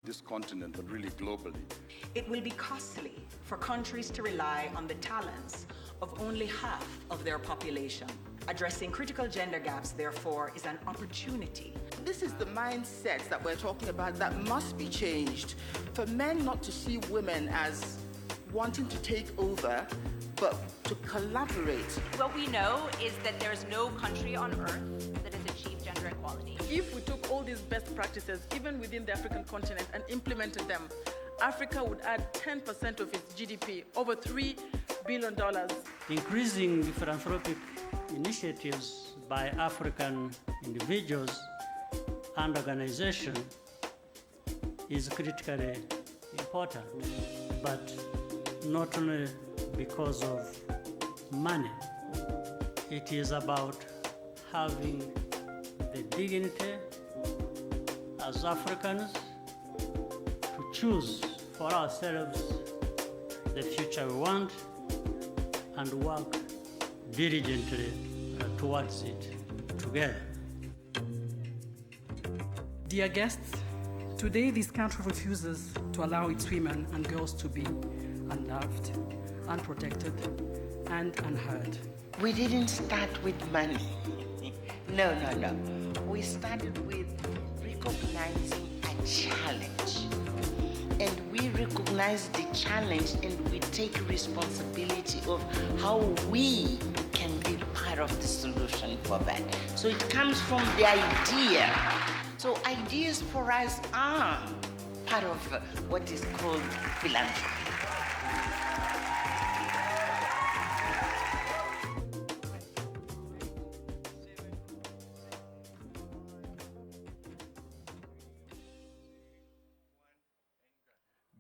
this continent, but really globally. It will be costly for countries to rely on the talents of only half of their population. Addressing critical gender gaps, therefore, is an opportunity. This is the mindset that we're talking about that must be changed. For men not to see women as wanting to take over, but to collaborate. What we know is that there is no country on earth that has achieved gender equality. If we took all these best practices, even within the African continent, and implemented them, Africa would add 10% of its GDP, over $3 billion. Increasing philanthropic initiatives by African individuals and organizations is critically important, but not only because of money. It is about having the dignity as Africans to choose for ourselves the future we want and work diligently towards it together. Dear guests, today this country refuses to allow its women and girls to be unloved, unprotected, and unheard. We didn't start with money. No. We started with recognizing a challenge. And we recognize the challenge and we take responsibility of how we can be part of the solution for that. So it comes from the idea. So ideas for us are part of what is called philanthropy.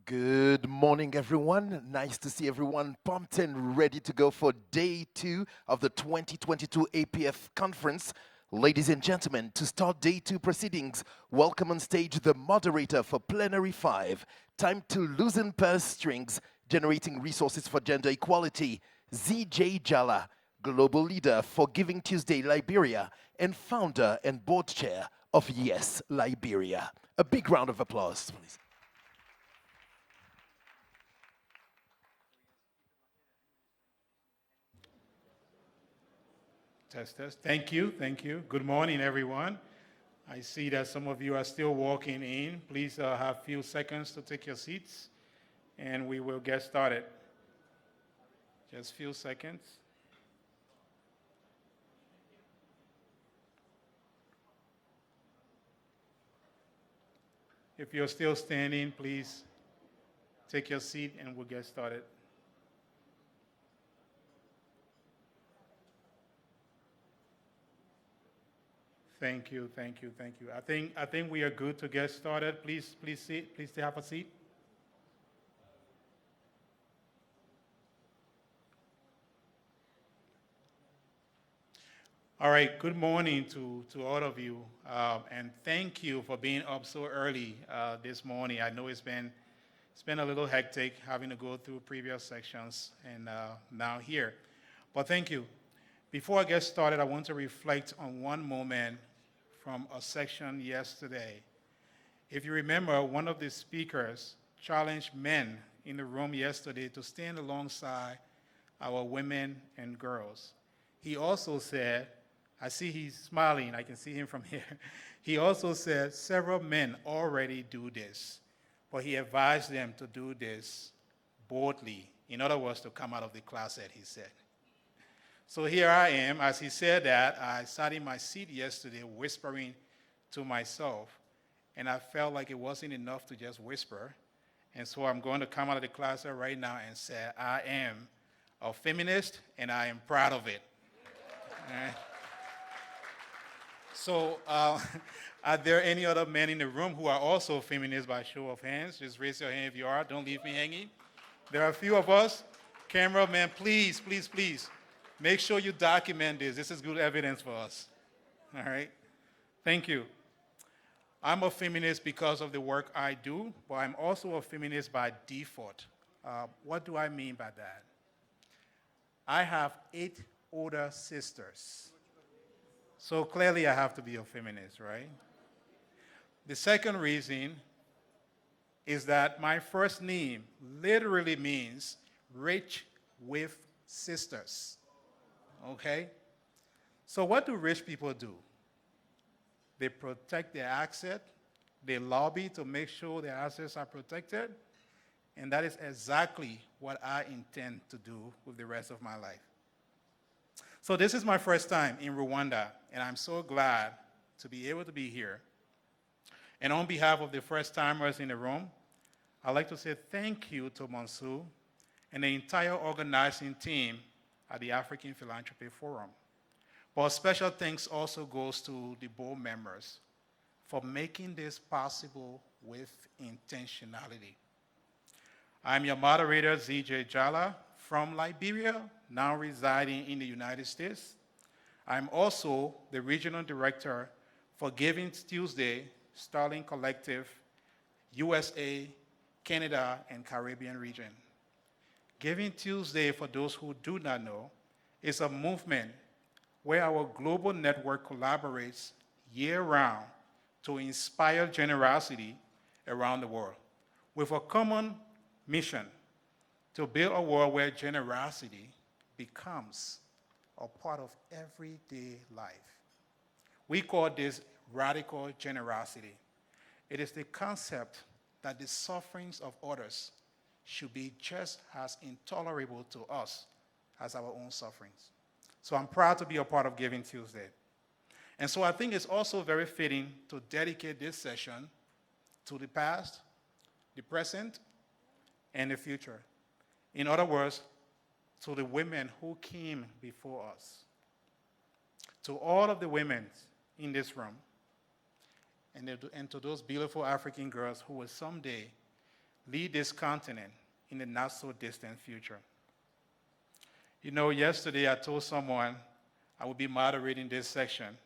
Good morning, everyone. Nice to see everyone pumped and ready to go for day 2 of the 2022 APF conference. Ladies and gentlemen, to start day 2 proceedings, welcome on stage the moderator for Plenary 5. Time to loosen purse strings, generating resources for gender equality. ZJ Jala, global leader for Giving Tuesday Liberia and founder and board chair of Yes Liberia. A big round of applause, please. Test. Thank you. Good morning, everyone. I see that some of you are still walking in. Please have a few seconds to take your seats, and we will get started. Just a few seconds. If you're still standing, please take your seat, and we'll get started. Thank you. I think we are good to get started. Please have a seat. All right, good morning to all of you, and thank you for being up so early this morning. I know it's been a little hectic having to go through previous sections and now here, but thank you. Before I get started, I want to reflect on one moment from a section yesterday. If you remember, one of the speakers challenged men in the room yesterday to stand alongside our women and girls. He also said, I see he's smiling, I can see him from here. He also said several men already do this, but he advised them to do this boldly. In other words, to come out of the closet, he said. So here I am. As he said that, I sat in my seat yesterday whispering to myself, and I felt like it wasn't enough to just whisper. And so I'm going to come out of the closet right now and say, I am a feminist, and I am proud of it. Right. So are there any other men in the room who are also feminists by show of hands? Just raise your hand if you are. Don't leave me hanging. There are a few of us. Cameraman, please. Make sure you document this. This is good evidence for us. All right? Thank you. I'm a feminist because of the work I do, but I'm also a feminist by default. What do I mean by that? I have 8 older sisters. So clearly I have to be a feminist, right? The second reason is that my first name literally means rich with sisters. Okay? So what do rich people do? They protect their asset. They lobby to make sure their assets are protected. And that is exactly what I intend to do with the rest of my life. So this is my first time in Rwanda, and I'm so glad to be able to be here. And on behalf of the first-timers in the room, I'd like to say thank you to Monsu and the entire organizing team at the African Philanthropy Forum. But special thanks also goes to the board members for making this possible with intentionality. I'm your moderator, ZJ Jala, from Liberia, now residing in the United States. I'm also the regional director for Giving Tuesday, Starling Collective, USA, Canada, and Caribbean region. Giving Tuesday, for those who do not know, is a movement where our global network collaborates year-round to inspire generosity around the world with a common mission to build a world where generosity becomes a part of everyday life. We call this radical generosity. It is the concept that the sufferings of others should be just as intolerable to us as our own sufferings. So I'm proud to be a part of Giving Tuesday. And so I think it's also very fitting to dedicate this session to the past, the present, and the future. In other words, to the women who came before us. To all of the women in this room, and to those beautiful African girls who will someday lead this continent in the not-so-distant future. You know, yesterday I told someone I would be moderating this section.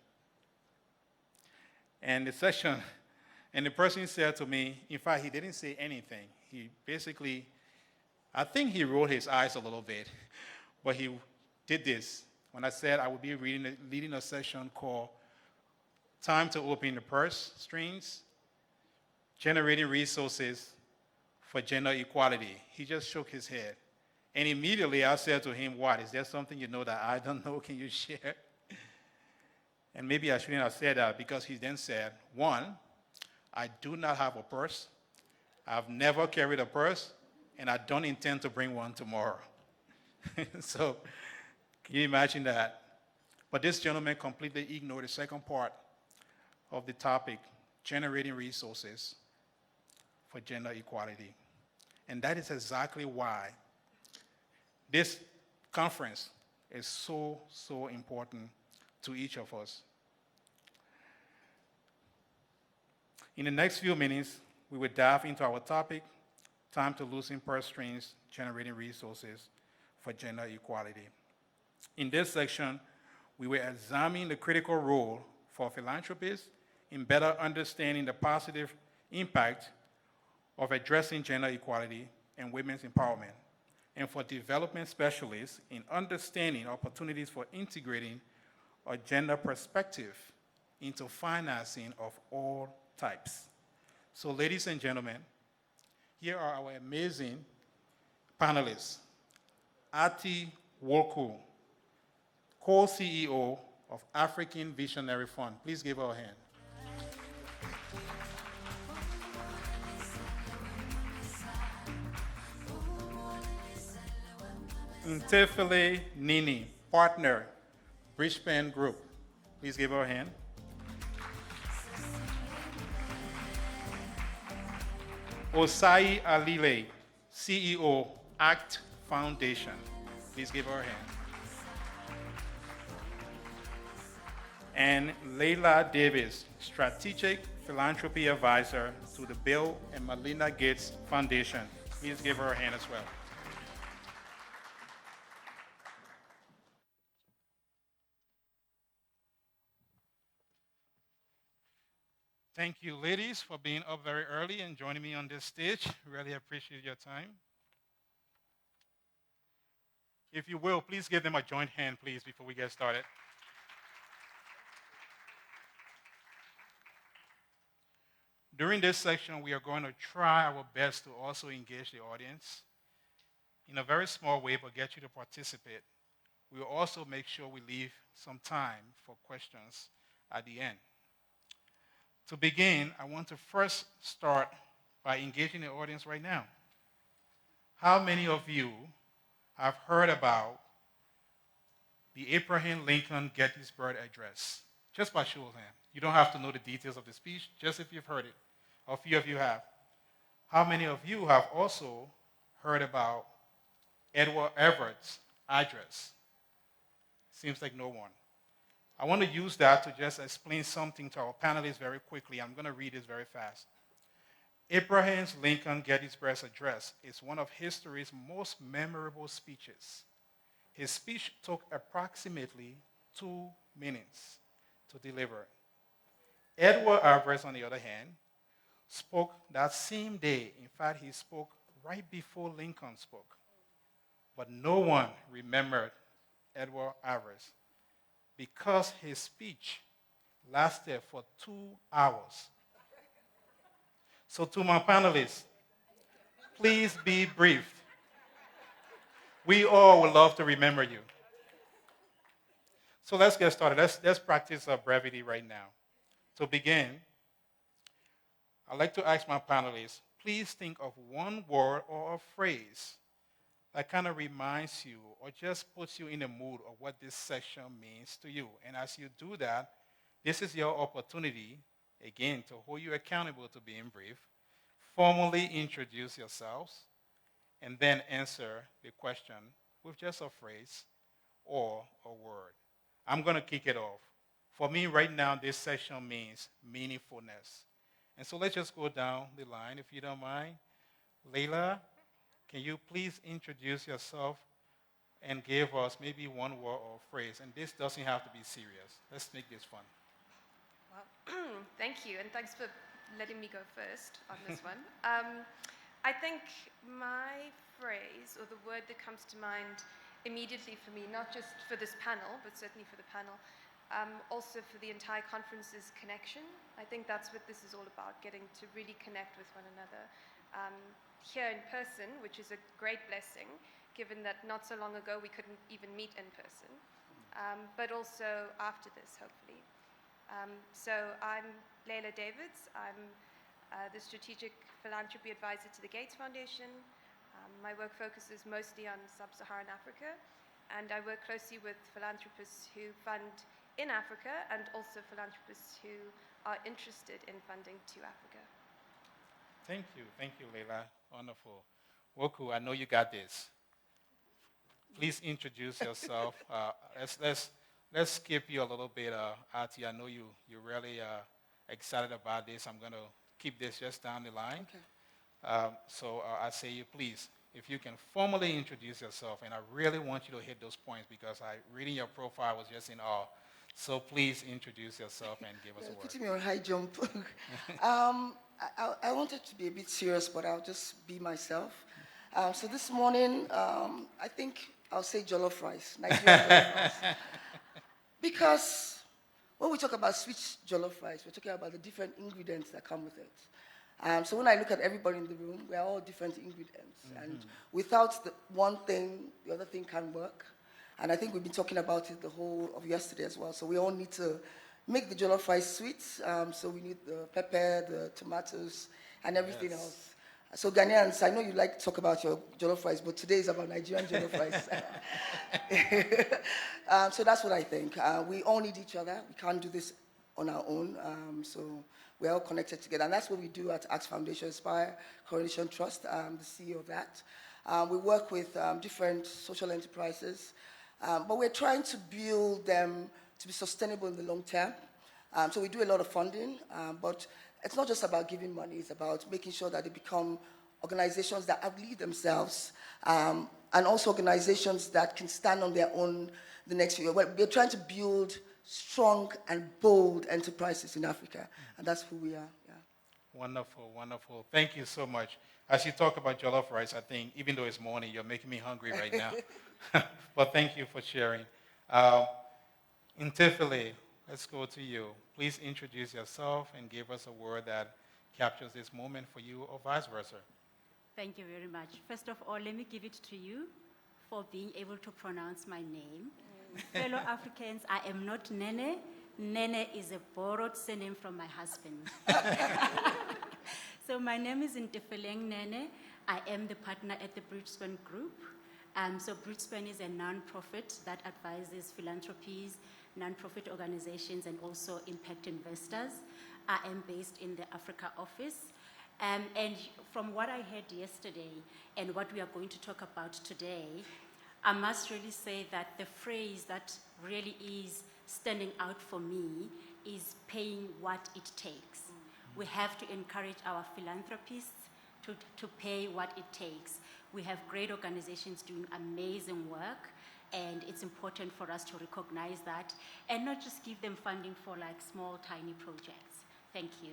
And the person said to me, in fact, he didn't say anything. He basically, I think he rolled his eyes a little bit, but he did this. When I said I would be leading a session called Time to Open the Purse Strings, Generating Resources for Gender Equality. He just shook his head. And immediately I said to him, what, is there something you know that I don't know? Can you share? And maybe I shouldn't have said that, because he then said, one, I do not have a purse. I've never carried a purse, and I don't intend to bring one tomorrow. So, can you imagine that? But this gentleman completely ignored the second part of the topic, generating resources for gender equality. And that is exactly why this conference is so, so important to each of us. In the next few minutes, we will dive into our topic, time to loosen purse strings, generating resources for gender equality. In this section, we will examine the critical role for philanthropists in better understanding the positive impact of addressing gender equality and women's empowerment, and for development specialists in understanding opportunities for integrating a gender perspective into financing of all types. So, ladies and gentlemen, here are our amazing panelists. Ati Woku, co-CEO of African Visionary Fund. Please give her a hand. Ntefele Nini, partner, Bridgespan Group. Please give her a hand. Osai Alile, CEO, ACT Foundation. Please give her a hand. And Leila Davis, Strategic Philanthropy Advisor to the Bill and Melinda Gates Foundation. Please give her a hand as well. Thank you, ladies, for being up very early and joining me on this stage. Really appreciate your time. If you will, please give them a joint hand, please, before we get started. During this section, we are going to try our best to also engage the audience in a very small way, but get you to participate. We will also make sure we leave some time for questions at the end. To begin, I want to first start by engaging the audience right now. How many of you have heard about the Abraham Lincoln Gettysburg Address? Just by show of hands. You don't have to know the details of the speech, just if you've heard it. A few of you have. How many of you have also heard about Edward Everett's address? Seems like no one. I want to use that to just explain something to our panelists very quickly. I'm going to read this very fast. Abraham Lincoln Gettysburg Address is one of history's most memorable speeches. His speech took approximately 2 minutes to deliver. Edward Everett, on the other hand, spoke that same day. In fact, he spoke right before Lincoln spoke. But no one remembered Edward Everett because his speech lasted for 2 hours. So to my panelists, please be brief. We all would love to remember you. So let's get started. Let's practice brevity right now. To begin, I'd like to ask my panelists, please think of one word or a phrase that kind of reminds you or just puts you in the mood of what this session means to you. And as you do that, this is your opportunity, again, to hold you accountable to being brief, formally introduce yourselves, and then answer the question with just a phrase or a word. I'm going to kick it off. For me, right now, this session means meaningfulness. And so let's just go down the line, if you don't mind. Layla, can you please introduce yourself and give us maybe one word or phrase? And this doesn't have to be serious. Let's make this fun. Well, thank you, and thanks for letting me go first on this one. I think my phrase, or the word that comes to mind immediately for me, not just for this panel, but certainly for the panel, also for the entire conference, is connection. I think that's what this is all about, getting to really connect with one another here in person, which is a great blessing, given that not so long ago we couldn't even meet in person, but also after this, hopefully. So I'm Layla Davids. I'm the Strategic Philanthropy Advisor to the Gates Foundation. My work focuses mostly on sub-Saharan Africa, and I work closely with philanthropists who fund in Africa and also philanthropists who are interested in funding to Africa. Thank you, Layla. Wonderful. Woku, I know you got this. Please introduce yourself. Let's skip you a little bit, Ati. I know you're really excited about this. I'm going to keep this just down the line. Okay. So I say you please, if you can formally introduce yourself, and I really want you to hit those points because reading your profile was just in awe. So please introduce yourself and give us a word. Putting me on high jump. I wanted to be a bit serious, but I'll just be myself. So this morning, I think I'll say jollof rice, Nigerian jollof rice. Because when we talk about sweet jollof rice, we're talking about the different ingredients that come with it. So when I look at everybody in the room, we are all different ingredients. Mm-hmm. And without the one thing, the other thing can't work. And I think we've been talking about it the whole of yesterday as well. So we all need to make the jollof rice sweet. So we need the pepper, the tomatoes, and everything else. So Ghanaians, I know you like to talk about your jollof rice, but today is about Nigerian jollof rice. So that's what I think. We all need each other. We can't do this on our own. So we're all connected together. And that's what we do at Axe Foundation Aspire Coronation Trust, the CEO of that. We work with different social enterprises, but we're trying to build them to be sustainable in the long term. So we do a lot of funding, but it's not just about giving money. It's about making sure that they become organizations that outlive themselves, and also organizations that can stand on their own the next few years. We're trying to build strong and bold enterprises in Africa, and that's who we are. Yeah. Wonderful, wonderful. Thank you so much. As you talk about jollof rice, I think, even though it's morning, you're making me hungry right now. But thank you for sharing. Intifili, let's go to you. Please introduce yourself and give us a word that captures this moment for you or vice versa. Thank you very much. First of all, let me give it to you for being able to pronounce my name. Fellow Africans, I am not Nene. Nene is a borrowed surname from my husband. So my name is Ntefeleng Nene. I am the partner at the Bridgespan Group. So Bridgespan is a non-profit that advises philanthropies, non-profit organizations, and also impact investors. I am based in the Africa office. And from what I heard yesterday and what we are going to talk about today, I must really say that the phrase that really is standing out for me is paying what it takes. We have to encourage our philanthropists to pay what it takes. We have great organizations doing amazing work, and it's important for us to recognize that and not just give them funding for like small, tiny projects. Thank you.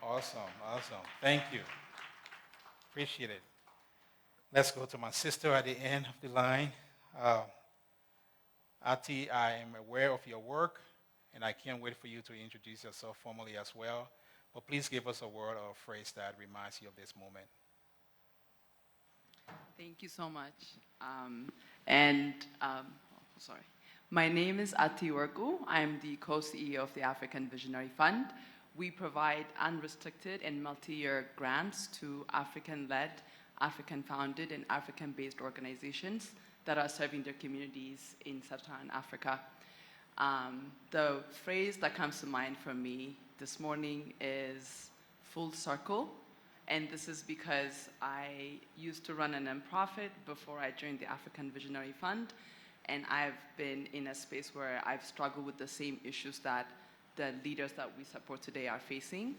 Awesome, awesome. Thank you. Appreciate it. Let's go to my sister at the end of the line. Ati, I am aware of your work, and I can't wait for you to introduce yourself formally as well. But please give us a word or a phrase that reminds you of this moment. Thank you so much. Sorry. My name is Ati Werku. I'm the co-CEO of the African Visionary Fund. We provide unrestricted and multi-year grants to African-led, African-founded, and African-based organizations that are serving their communities in sub-Saharan Africa. The phrase that comes to mind for me this morning is full circle. And this is because I used to run a nonprofit before I joined the African Visionary Fund. And I've been in a space where I've struggled with the same issues that the leaders that we support today are facing.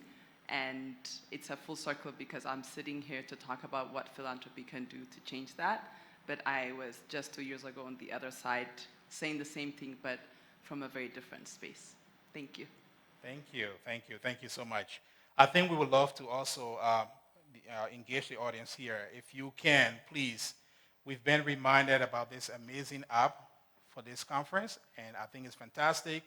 And it's a full circle because I'm sitting here to talk about what philanthropy can do to change that. But I was just 2 years ago on the other side saying the same thing, but from a very different space. Thank you. Thank you, thank you, thank you so much. I think we would love to also engage the audience here. If you can, please, we've been reminded about this amazing app for this conference, and I think it's fantastic.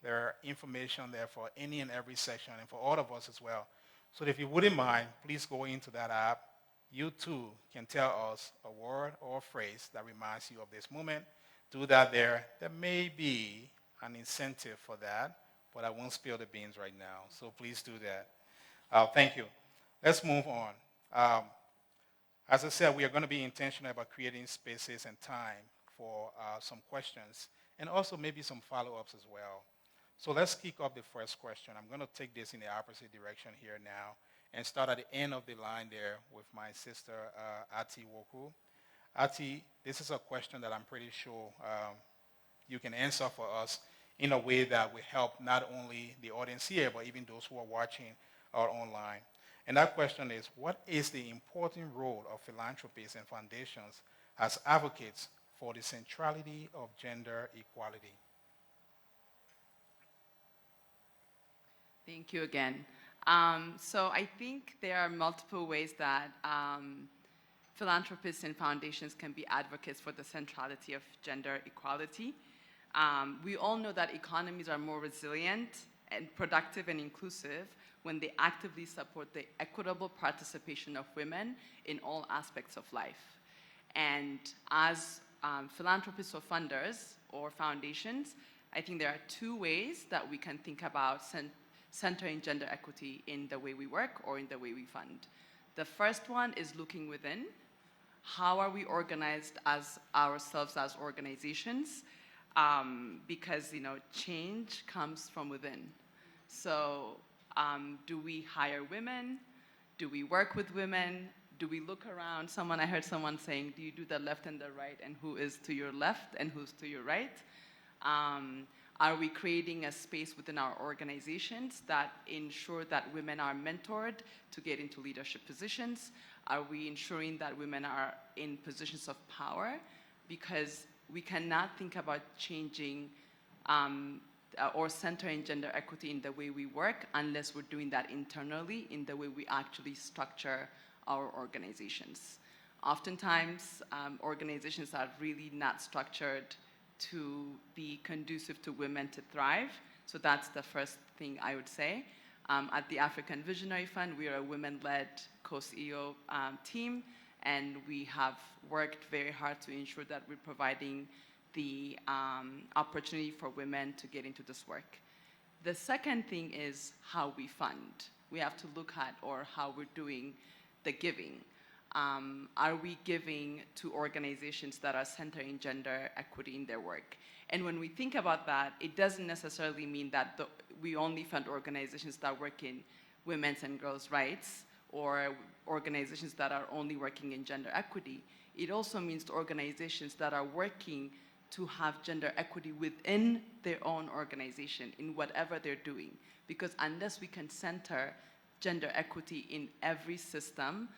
There are information there for any and every session and for all of us as well. So if you wouldn't mind, please go into that app. You too can tell us a word or a phrase that reminds you of this moment. Do that there. There may be an incentive for that, but I won't spill the beans right now. So please do that. Thank you. Let's move on. As I said, we are going to be intentional about creating spaces and time for some questions and also maybe some follow-ups as well. So let's kick off the first question. I'm going to take this in the opposite direction here now and start at the end of the line there with my sister, Ati Werku. Ati, this is a question that I'm pretty sure you can answer for us in a way that will help not only the audience here, but even those who are watching or online. And that question is, what is the important role of philanthropies and foundations as advocates for the centrality of gender equality? Thank you again. So I think there are multiple ways that philanthropists and foundations can be advocates for the centrality of gender equality. We all know that economies are more resilient and productive and inclusive when they actively support the equitable participation of women in all aspects of life. And as philanthropists or funders or foundations, I think there are two ways that we can think about centering gender equity in the way we work or in the way we fund. The first one is looking within. How are we organized as ourselves as organizations? Because change comes from within. So do we hire women? Do we work with women? Do we look around? I heard someone saying, do you do the left and the right, and who is to your left and who's to your right? Are we creating a space within our organizations that ensure that women are mentored to get into leadership positions? Are we ensuring that women are in positions of power? Because we cannot think about changing or centering gender equity in the way we work unless we're doing that internally in the way we actually structure our organizations. Oftentimes, organizations are really not structured to be conducive to women to thrive. So that's the first thing I would say. At the African Visionary Fund, we are a women-led co-CEO team, and we have worked very hard to ensure that we're providing the opportunity for women to get into this work. The second thing is how we fund. We have to look at how we're doing the giving. Are we giving to organizations that are centering gender equity in their work? And when we think about that, it doesn't necessarily mean that we only fund organizations that work in women's and girls' rights or organizations that are only working in gender equity. It also means to organizations that are working to have gender equity within their own organization in whatever they're doing. Because unless we can center gender equity in every system,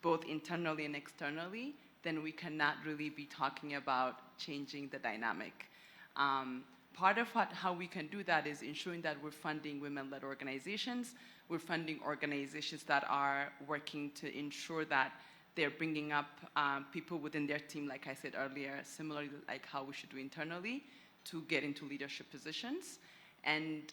both internally and externally, then we cannot really be talking about changing the dynamic. Part of how we can do that is ensuring that we're funding women-led organizations. We're funding organizations that are working to ensure that they're bringing up people within their team, like I said earlier, similarly like how we should do internally to get into leadership positions. And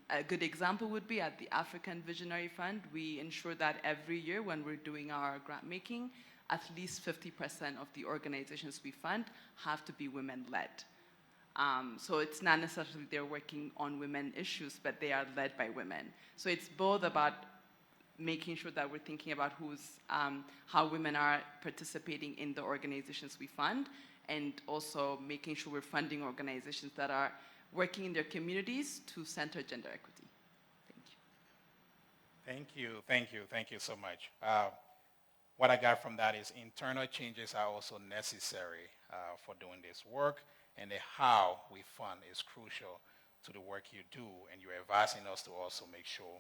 a good example would be at the African Visionary Fund, we ensure that every year when we're doing our grant making, at least 50% of the organizations we fund have to be women-led. So it's not necessarily they're working on women issues, but they are led by women. So it's both about making sure that we're thinking about how women are participating in the organizations we fund, and also making sure we're funding organizations that are working in their communities to center gender equity. Thank you. Thank you so much. What I got from that is internal changes are also necessary for doing this work, and the how we fund is crucial to the work you do, and you're advising us to also make sure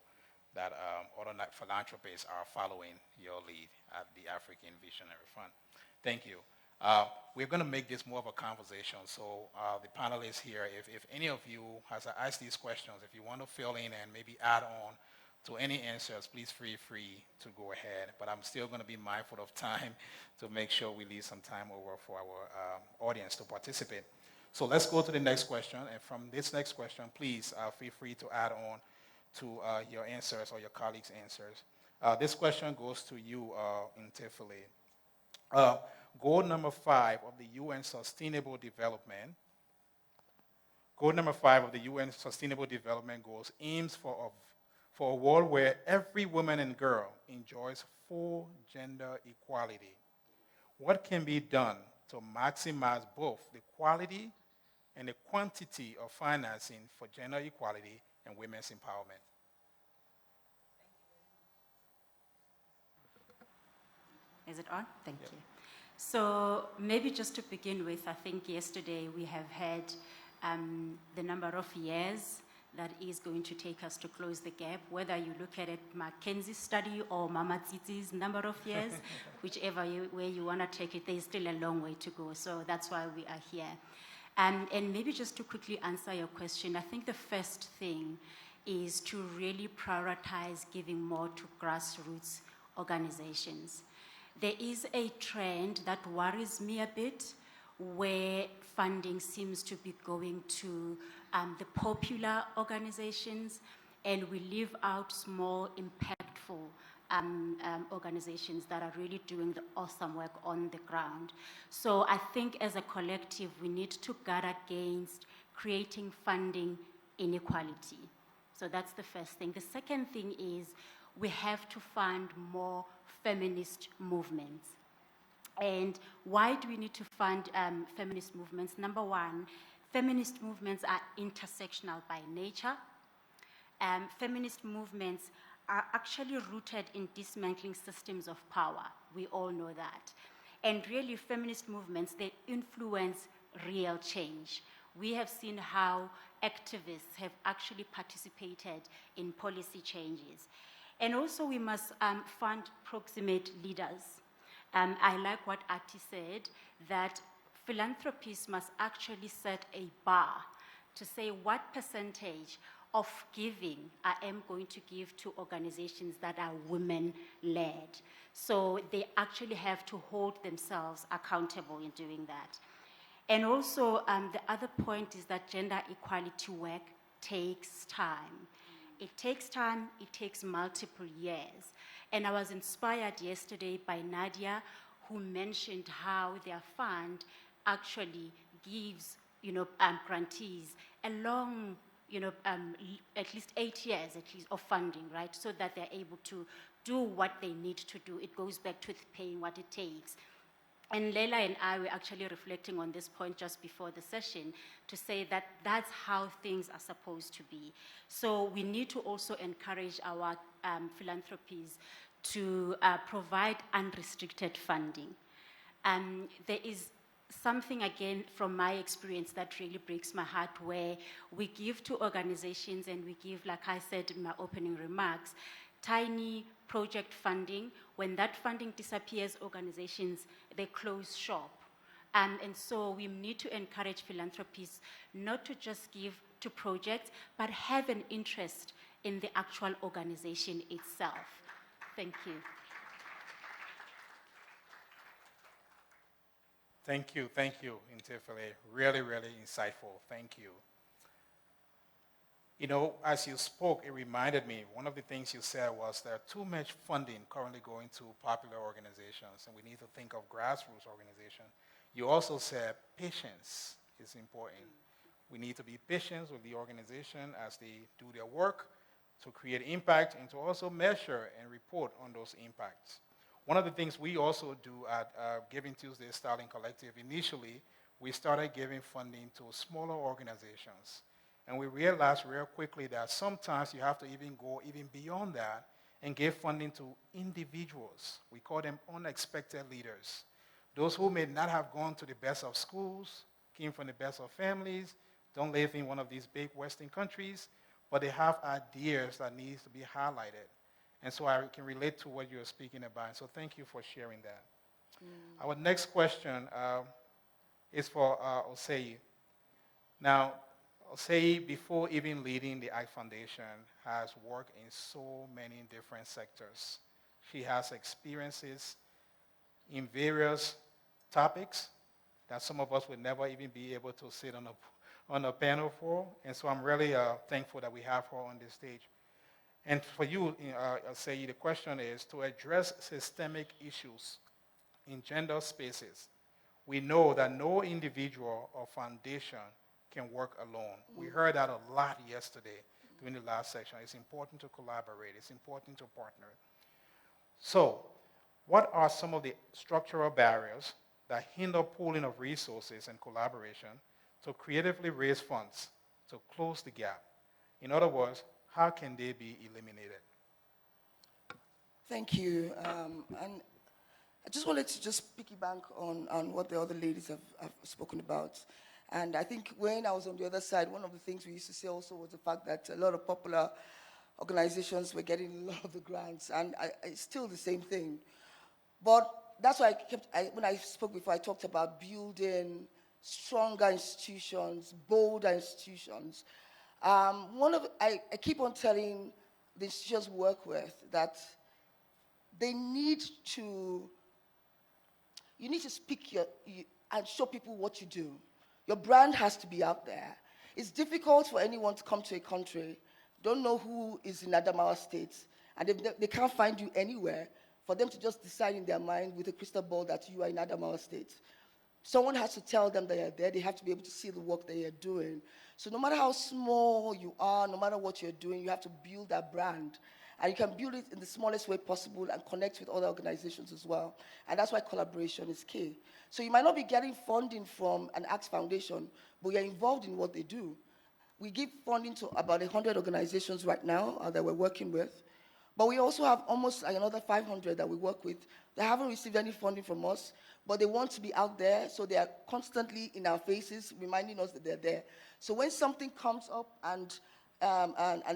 that other philanthropists are following your lead at the African Visionary Fund. Thank you. We're going to make this more of a conversation, so the panelists here, if any of you has asked these questions, if you want to fill in and maybe add on to any answers, please feel free to go ahead, but I'm still going to be mindful of time to make sure we leave some time over for our audience to participate. So let's go to the next question, and from this next question, please feel free to add on to your answers or your colleagues' answers. This question goes to you, Ntefele. Goal number 5 of the UN Sustainable Development. Goal number 5 of the UN Sustainable Development Goals aims for a world where every woman and girl enjoys full gender equality. What can be done to maximize both the quality and the quantity of financing for gender equality and women's empowerment? Is it on? Thank you. So maybe just to begin with, I think yesterday we have had the number of years that is going to take us to close the gap, whether you look at it McKinsey study or Mama Tsitsi's number of years, whichever way you want to take it, there's still a long way to go. So that's why we are here. And maybe just to quickly answer your question, I think the first thing is to really prioritize giving more to grassroots organizations. There is a trend that worries me a bit, where funding seems to be going to the popular organizations, and we leave out small, impactful organizations that are really doing the awesome work on the ground. So I think as a collective, we need to guard against creating funding inequality. So that's the first thing. The second thing is we have to fund more feminist movements. And why do we need to fund feminist movements? Number one, feminist movements are intersectional by nature. Feminist movements are actually rooted in dismantling systems of power. We all know that. And really, feminist movements, they influence real change. We have seen how activists have actually participated in policy changes. And also, we must fund proximate leaders. I like what Ati said, that philanthropists must actually set a bar to say what percentage of giving I am going to give to organizations that are women-led. So they actually have to hold themselves accountable in doing that. And also, the other point is that gender equality work takes time. It takes time, it takes multiple years. And I was inspired yesterday by Nadia, who mentioned how their fund actually gives, grantees a long, at least 8 years at least of funding, right? So that they're able to do what they need to do. It goes back to paying what it takes. And Leila and I were actually reflecting on this point just before the session to say that that's how things are supposed to be. So we need to also encourage our philanthropies to provide unrestricted funding. There is something, again, from my experience that really breaks my heart, where we give to organizations and we give, like I said in my opening remarks, tiny project funding. When that funding disappears, organizations, they close shop. And so we need to encourage philanthropies not to just give to projects, but have an interest in the actual organization itself. Thank you. Thank you, Intefele. Really, really insightful. Thank you. You know, as you spoke, it reminded me, one of the things you said was there too much funding currently going to popular organizations, and we need to think of grassroots organizations. You also said patience is important. We need to be patient with the organization as they do their work to create impact and to also measure and report on those impacts. One of the things we also do at Giving Tuesday Starling Collective, initially, we started giving funding to smaller organizations. And we realized real quickly that sometimes you have to even go even beyond that and give funding to individuals. We call them unexpected leaders. Those who may not have gone to the best of schools, came from the best of families, don't live in one of these big Western countries, but they have ideas that needs to be highlighted. And so I can relate to what you're speaking about. So thank you for sharing that. Our next question is for Osei. Now, Osei, before even leading the ACT Foundation, has worked in so many different sectors. She has experiences in various topics that some of us would never even be able to sit on a panel for. And so I'm really thankful that we have her on this stage. And for you, Osei, the question is to address systemic issues in gender spaces. We know that no individual or foundation can work alone. We heard that a lot yesterday during the last section. It's important to collaborate. It's important to partner. So, what are some of the structural barriers that hinder pooling of resources and collaboration to creatively raise funds to close the gap? In other words, how can they be eliminated? Thank you. And I just wanted to just piggyback on what the other ladies have spoken about. And I think when I was on the other side, one of the things we used to say also was the fact that a lot of popular organizations were getting a lot of the grants, and it's still the same thing. But that's why when I spoke before, I talked about building stronger institutions, bolder institutions. I keep on telling the institutions we work with that they need to, you need to speak and show people what you do. Your brand has to be out there. It's difficult for anyone to come to a country, don't know who is in Adamawa State, and they can't find you anywhere, for them to just decide in their mind with a crystal ball that you are in Adamawa State. Someone has to tell them they are there. They have to be able to see the work that you're doing. So no matter how small you are, no matter what you're doing, you have to build that brand. And you can build it in the smallest way possible and connect with other organizations as well. And that's why collaboration is key. So you might not be getting funding from an ACT Foundation, but you're involved in what they do. We give funding to about 100 organizations right now that we're working with. But we also have almost another 500 that we work with. They haven't received any funding from us, but they want to be out there, so they are constantly in our faces, reminding us that they're there. So when something comes up and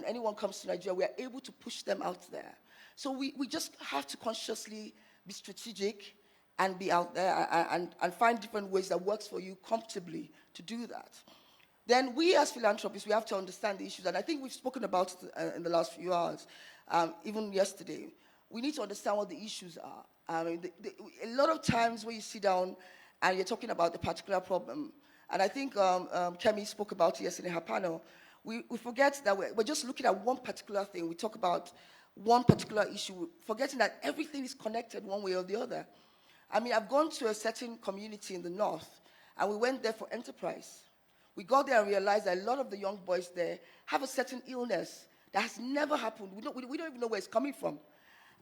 anyone comes to Nigeria, we are able to push them out there. So we just have to consciously be strategic and be out there and find different ways that works for you comfortably to do that. Then we as philanthropists, we have to understand the issues, and I think we've spoken about it in the last few hours, even yesterday. We need to understand what the issues are. I mean, a lot of times when you sit down and you're talking about a particular problem, and I think Kemi spoke about it yesterday in her panel, We forget that we're just looking at one particular thing. We talk about one particular issue, forgetting that everything is connected one way or the other. I mean, I've gone to a certain community in the north, and we went there for enterprise. We got there and realized that a lot of the young boys there have a certain illness that has never happened. We don't even know where it's coming from.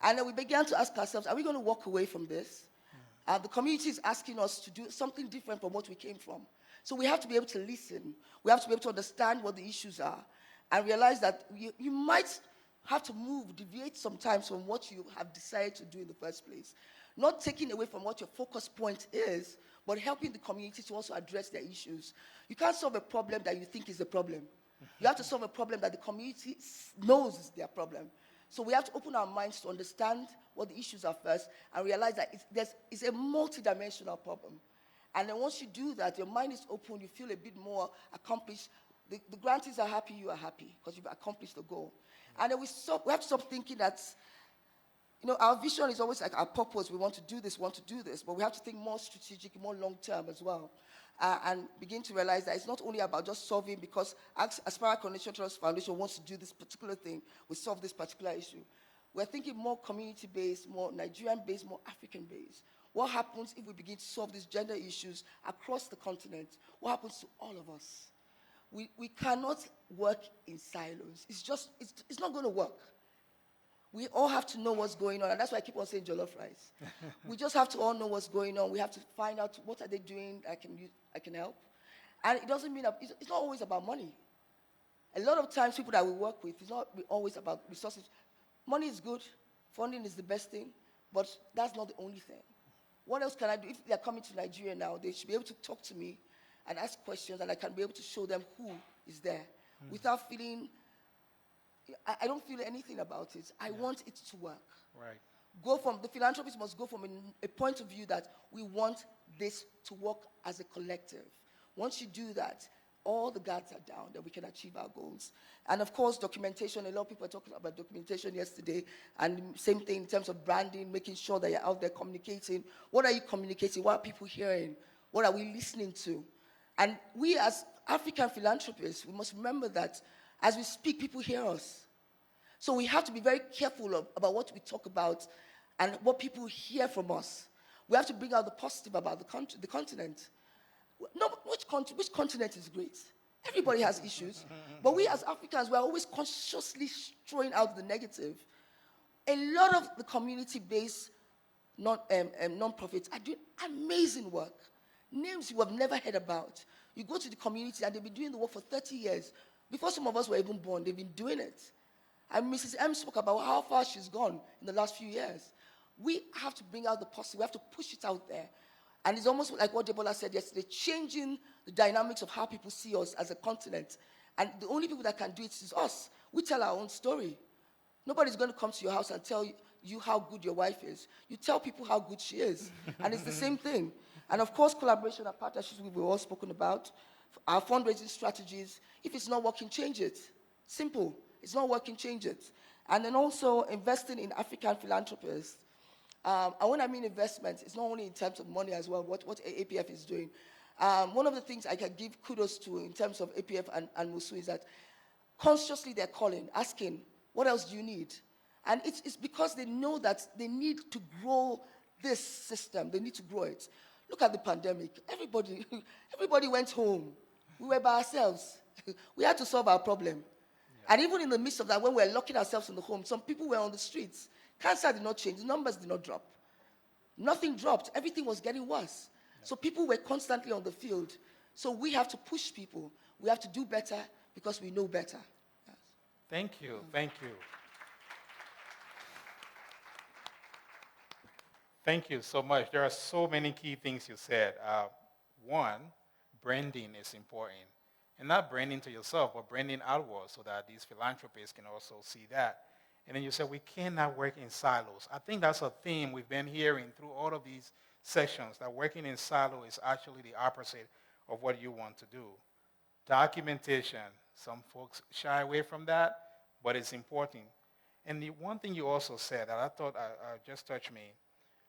And then we began to ask ourselves, are we going to walk away from this? The community is asking us to do something different from what we came from. So we have to be able to listen. We have to be able to understand what the issues are and realize that you might have to deviate sometimes from what you have decided to do in the first place. Not taking away from what your focus point is, but helping the community to also address their issues. You can't solve a problem that you think is a problem. You have to solve a problem that the community knows is their problem. So we have to open our minds to understand what the issues are first and realize that it's a multidimensional problem. And then once you do that, your mind is open, you feel a bit more accomplished. The grantees are happy, you are happy, because you've accomplished the goal. And then we have to stop thinking that, our vision is always like our purpose. We want to do this, but we have to think more strategic, more long-term as well. And begin to realize that it's not only about just solving, because Aspire Coronation Trust Foundation wants to do this particular thing, we solve this particular issue. We're thinking more community-based, more Nigerian-based, more African-based. What happens if we begin to solve these gender issues across the continent? What happens to all of us? We cannot work in silos. It's not going to work. We all have to know what's going on, and that's why I keep on saying jollof rice. We just have to all know what's going on. We have to find out what are they doing I can help. And it doesn't mean it's not always about money. A lot of times people that we work with, it's not always about resources. Money is good, funding is the best thing, but that's not the only thing. What else can I do? If they're coming to Nigeria now, they should be able to talk to me and ask questions, and I can be able to show them who is there without feeling, I don't feel anything about it. I want it to work. Right. The philanthropists must go from a point of view that we want this to work as a collective. Once you do that, all the guards are down, that we can achieve our goals. And of course, documentation, a lot of people are talking about documentation yesterday, and same thing in terms of branding, making sure that you're out there communicating. What are you communicating? What are people hearing? What are we listening to? And we as African philanthropists, we must remember that as we speak, people hear us. So we have to be very careful about what we talk about and what people hear from us. We have to bring out the positive about the continent. No, which continent is great? Everybody has issues. But we as Africans, we're always consciously throwing out the negative. A lot of the community-based non-profits are doing amazing work. Names you have never heard about. You go to the community and they've been doing the work for 30 years. Before some of us were even born, they've been doing it. And Mrs. M spoke about how far she's gone in the last few years. We have to bring out the positive. We have to push it out there. And it's almost like what Debola said yesterday, changing the dynamics of how people see us as a continent. And the only people that can do it is us. We tell our own story. Nobody's going to come to your house and tell you how good your wife is. You tell people how good she is. And it's the same thing. And of course, collaboration and partnerships we've all spoken about. Our fundraising strategies. If it's not working, change it. Simple. It's not working, change it. And then also investing in African philanthropists. And when I mean investment, it's not only in terms of money as well, what APF is doing. One of the things I can give kudos to in terms of APF and Musu is that consciously they're calling, asking, what else do you need? And it's because they know that they need to grow this system. They need to grow it. Look at the pandemic. Everybody went home. We were by ourselves. We had to solve our problem. Yeah. And even in the midst of that, when we were locking ourselves in the home, some people were on the streets. Cancer did not change. The numbers did not drop. Nothing dropped. Everything was getting worse. Yeah. So people were constantly on the field. So we have to push people. We have to do better because we know better. Yes. Thank you. Thank you. Thank you so much. There are so many key things you said. One, branding is important. And not branding to yourself, but branding outwards so that these philanthropists can also see that. And then you said we cannot work in silos. I think that's a theme we've been hearing through all of these sessions, that working in silo is actually the opposite of what you want to do. Documentation, some folks shy away from that, but it's important. And the one thing you also said that I thought just touched me,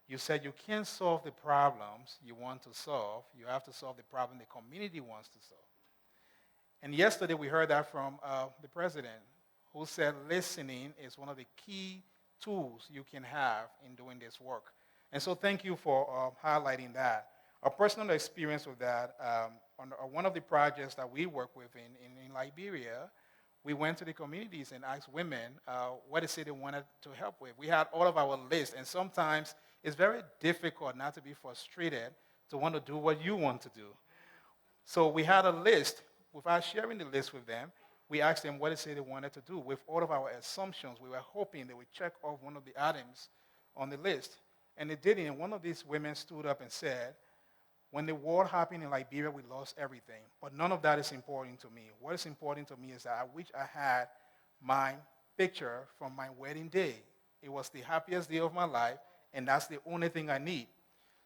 you said you can't solve the problems you want to solve. You have to solve the problem the community wants to solve. And yesterday we heard that from the president, who said listening is one of the key tools you can have in doing this work. And so thank you for highlighting that. A personal experience with that, on one of the projects that we work with in Liberia, we went to the communities and asked women what is it they wanted to help with. We had all of our lists, and sometimes it's very difficult not to be frustrated to want to do what you want to do. So we had a list. Without sharing the list with them, we asked them what is it they wanted to do. With all of our assumptions, we were hoping they would check off one of the items on the list. And they didn't. And one of these women stood up and said, when the war happened in Liberia, we lost everything. But none of that is important to me. What is important to me is that I wish I had my picture from my wedding day. It was the happiest day of my life, and that's the only thing I need.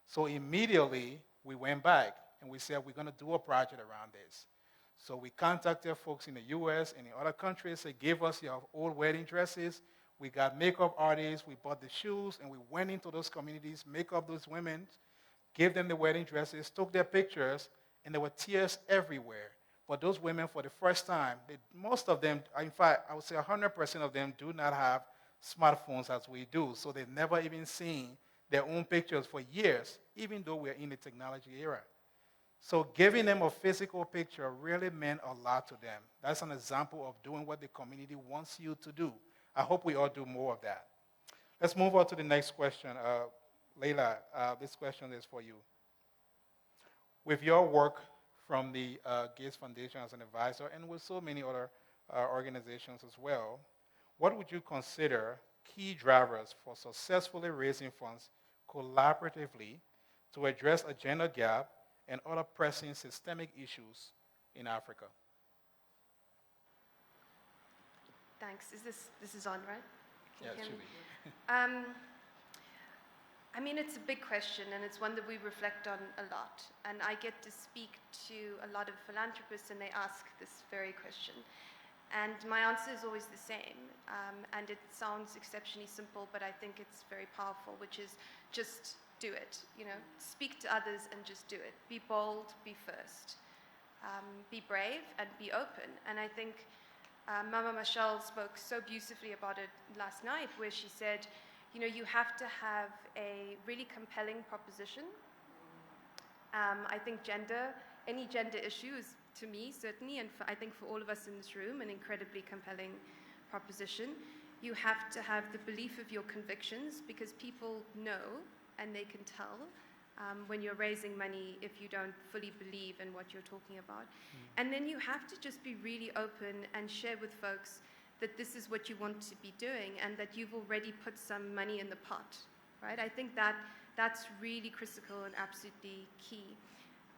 So immediately, we went back, and we said, we're going to do a project around this. So we contacted folks in the U.S. and in other countries. They gave us your old wedding dresses. We got makeup artists. We bought the shoes, and we went into those communities, make up those women, gave them the wedding dresses, took their pictures, and there were tears everywhere. But those women, for the first time, most of them, in fact, I would say 100% of them do not have smartphones as we do. So they've never even seen their own pictures for years, even though we're in the technology era. So giving them a physical picture really meant a lot to them. That's an example of doing what the community wants you to do. I hope we all do more of that. Let's move on to the next question. Leila, this question is for you. With your work from the Gates Foundation as an advisor and with so many other organizations as well, what would you consider key drivers for successfully raising funds collaboratively to address a gender gap and other pressing systemic issues in Africa? Thanks. This is on, right? Yeah, it should be. I mean, it's a big question, and it's one that we reflect on a lot. And I get to speak to a lot of philanthropists, and they ask this very question. And my answer is always the same. And it sounds exceptionally simple, but I think it's very powerful, which is just do it. You know, speak to others and just do it. Be bold, be first. Be brave, and be open. And I think Mama Michelle spoke so beautifully about it last night, where she said, you know, you have to have a really compelling proposition. I think any gender issue is, to me, certainly, and I think for all of us in this room, an incredibly compelling proposition. You have to have the belief of your convictions, because people know and they can tell when you're raising money if you don't fully believe in what you're talking about. And then you have to just be really open and share with folks that this is what you want to be doing and that you've already put some money in the pot, right? I think that's really critical and absolutely key.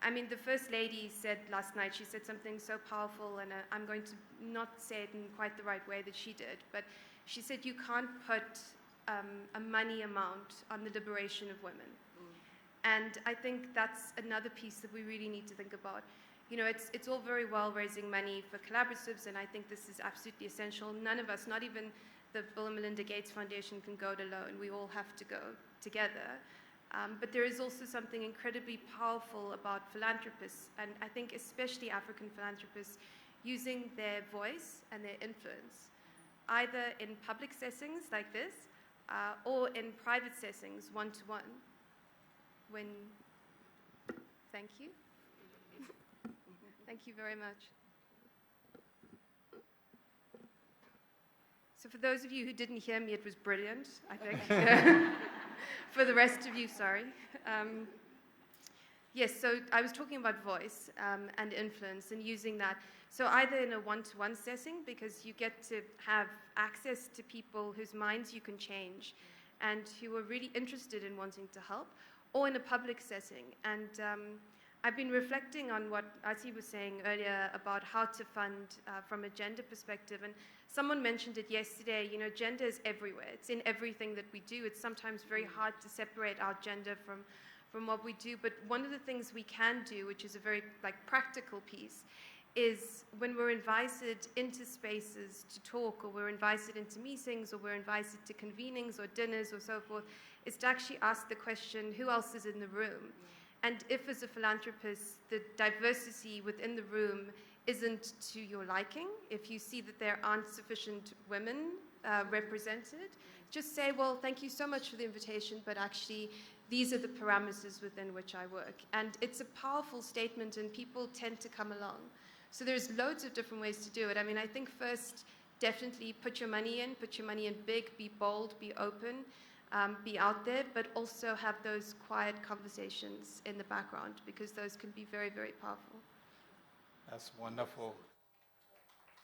I mean, the First Lady said last night, she said something so powerful, and I'm going to not say it in quite the right way that she did, but she said you can't put a money amount on the liberation of women. And I think that's another piece that we really need to think about. You know, it's all very well raising money for collaboratives, and I think this is absolutely essential. None of us, not even the Bill and Melinda Gates Foundation, can go it alone. We all have to go together. But there is also something incredibly powerful about philanthropists, and I think especially African philanthropists, using their voice and their influence, either in public settings like this, or in private settings, one-to-one. Thank you. Thank you very much. So for those of you who didn't hear me, it was brilliant, I think. For the rest of you, sorry. Yes, so I was talking about voice and influence and using that. So either in a one-to-one setting, because you get to have access to people whose minds you can change and who are really interested in wanting to help, or in a public setting. And I've been reflecting on what Asi was saying earlier about how to fund from a gender perspective. And someone mentioned it yesterday, you know, gender is everywhere. It's in everything that we do. It's sometimes very hard to separate our gender from what we do. But one of the things we can do, which is a very practical piece, is when we're invited into spaces to talk, or we're invited into meetings, or we're invited to convenings or dinners or so forth, is to actually ask the question, who else is in the room? And if, as a philanthropist, the diversity within the room isn't to your liking, if you see that there aren't sufficient women represented, just say, well, thank you so much for the invitation, but actually these are the parameters within which I work. And it's a powerful statement, and people tend to come along. So there's loads of different ways to do it. I mean, I think first, definitely put your money in big, be bold, be open, be out there, but also have those quiet conversations in the background, because those can be very, very powerful. That's wonderful.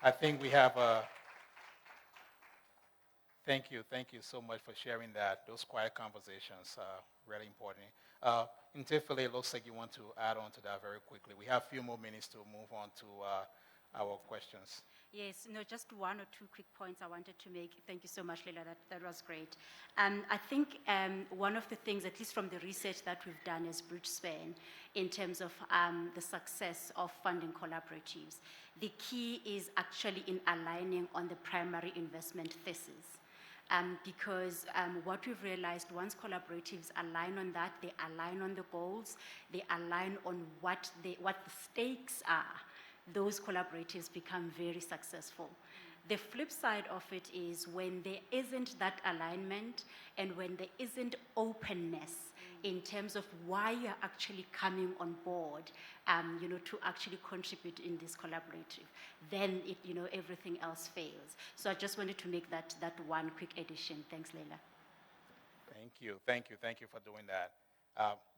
I think we have a... Thank you so much for sharing that. Those quiet conversations are really important. Ntefele, it looks like you want to add on to that very quickly. We have a few more minutes to move on to our questions. Yes, no, just one or two quick points I wanted to make. Thank you so much, Leila. That was great. I think one of the things, at least from the research that we've done as Bridgespan, in terms of the success of funding collaboratives, the key is actually in aligning on the primary investment thesis. Because what we've realized, once collaboratives align on that, they align on the goals, they align on what the stakes are, those collaboratives become very successful. The flip side of it is when there isn't that alignment and when there isn't openness in terms of why you're actually coming on board, to actually contribute in this collaborative, then everything else fails. So I just wanted to make that one quick addition. Thanks, Leila. Thank you for doing that.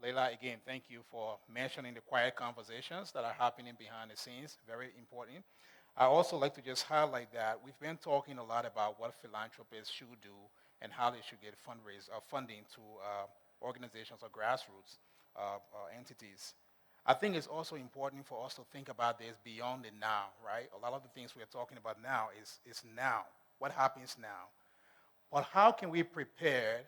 Leila, again, thank you for mentioning the quiet conversations that are happening behind the scenes. Very important. I also like to just highlight that we've been talking a lot about what philanthropists should do and how they should get funding to organizations or grassroots entities. I think it's also important for us to think about this beyond the now, right? A lot of the things we're talking about now is now. What happens now? But how can we prepare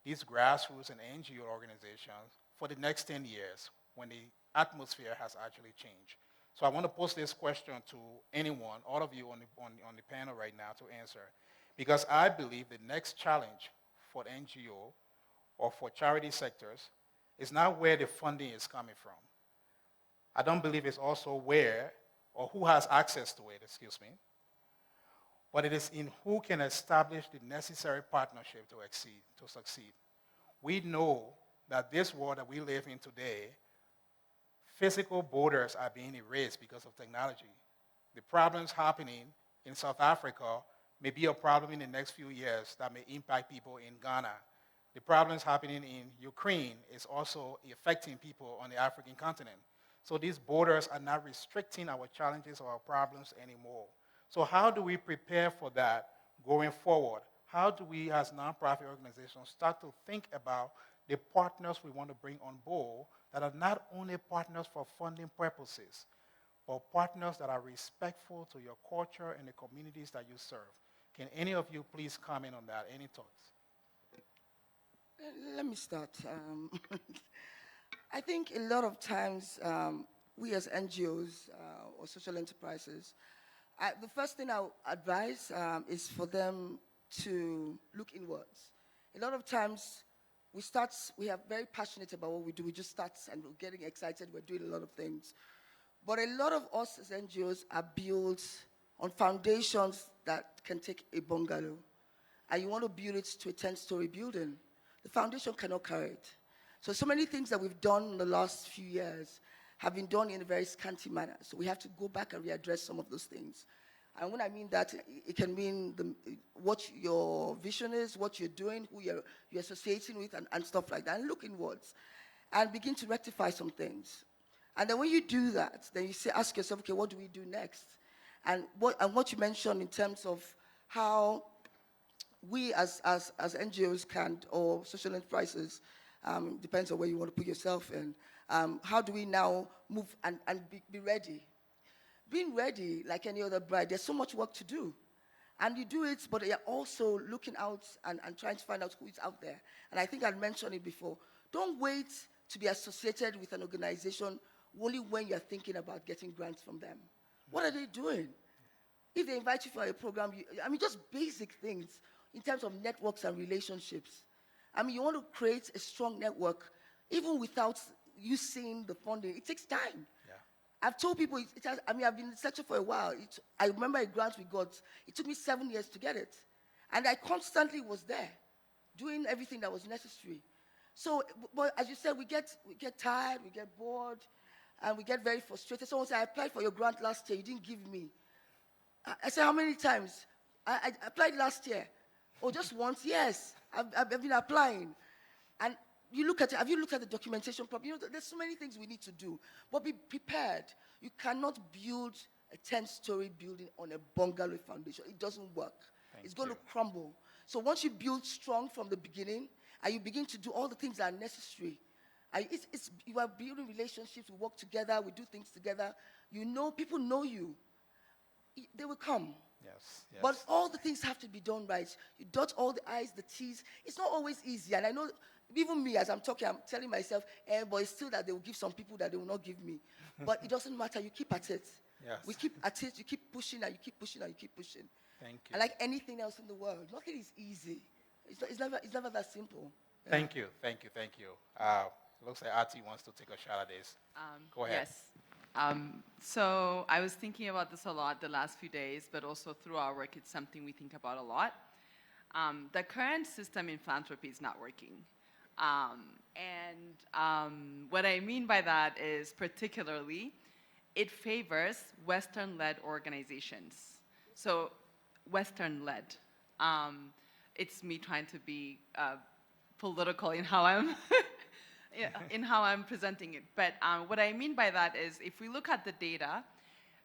these grassroots and NGO organizations for the next 10 years when the atmosphere has actually changed? So I want to pose this question to anyone, all of you on the panel right now to answer, because I believe the next challenge for the NGO or for charity sectors is not where the funding is coming from. I don't believe it's also where or who has access to it, but it is in who can establish the necessary partnership to succeed. We know that this world that we live in today, physical borders are being erased because of technology. The problems happening in South Africa may be a problem in the next few years that may impact people in Ghana. The problems happening in Ukraine is also affecting people on the African continent. So these borders are not restricting our challenges or our problems anymore. So how do we prepare for that going forward? How do we as nonprofit organizations start to think about the partners we want to bring on board that are not only partners for funding purposes, but partners that are respectful to your culture and the communities that you serve? Can any of you please comment on that? Any thoughts? Let me start. I think a lot of times we as NGOs or social enterprises, the first thing I would advise is for them to look inwards. A lot of times we are very passionate about what we do. We just start and we're getting excited. We're doing a lot of things. But a lot of us as NGOs are built on foundations that can take a bungalow. And you want to build it to a 10-story building. The foundation cannot carry it. So many things that we've done in the last few years have been done in a very scanty manner. So we have to go back and readdress some of those things. And when I mean that, it can mean what your vision is, what you're doing, who you're associating with, and stuff like that. And look inwards and begin to rectify some things. And then when you do that, then you ask yourself, okay, what do we do next? And what you mentioned in terms of how we as NGOs can, or social enterprises, depends on where you want to put yourself in, how do we now move and be ready? Being ready, like any other bride, there's so much work to do. And you do it, but you're also looking out and trying to find out who is out there. And I think I mentioned it before. Don't wait to be associated with an organization only when you're thinking about getting grants from them. What are they doing? If they invite you for a program, just basic things in terms of networks and relationships. You want to create a strong network, even without you seeing the funding. It takes time. Yeah. I've told people, I've been searching for a while. I remember a grant we got. It took me 7 years to get it. And I constantly was there, doing everything that was necessary. So, but as you said, we get tired, we get bored, and we get very frustrated. Someone said, I applied for your grant last year, you didn't give me. I said, how many times? I applied last year. Oh, just once? Yes, I've been applying. And you look at it, have you looked at the documentation properly? You know, there's so many things we need to do, but be prepared. You cannot build a 10-story building on a bungalow foundation. It doesn't work. It's going to crumble. So once you build strong from the beginning, and you begin to do all the things that are necessary, you are building relationships, we work together, we do things together. You know, people know you. They will come. Yes. But all the things have to be done right. You dot all the I's, the T's. It's not always easy. And I know, even me, as I'm talking, I'm telling myself, but it's still that they will give some people that they will not give me. But it doesn't matter. You keep at it. Yes. We keep at it. You keep pushing, and you keep pushing, and you keep pushing. Thank you. And like anything else in the world, nothing is easy. It's never that simple. Yeah. Thank you. Looks like Ati wants to take a shot at this. Go ahead. Yes. So I was thinking about this a lot the last few days, but also through our work, it's something we think about a lot. The current system in philanthropy is not working. What I mean by that is particularly, it favors Western-led organizations. So Western-led. It's me trying to be political in how I'm in how I'm presenting it. But what I mean by that is, if we look at the data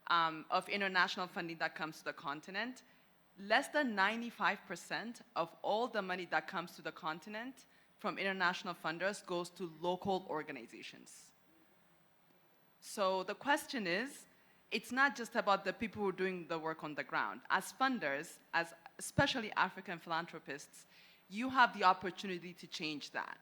of international funding that comes to the continent, less than 95% of all the money that comes to the continent from international funders goes to local organizations. So the question is, it's not just about the people who are doing the work on the ground. As funders, as especially African philanthropists, you have the opportunity to change that.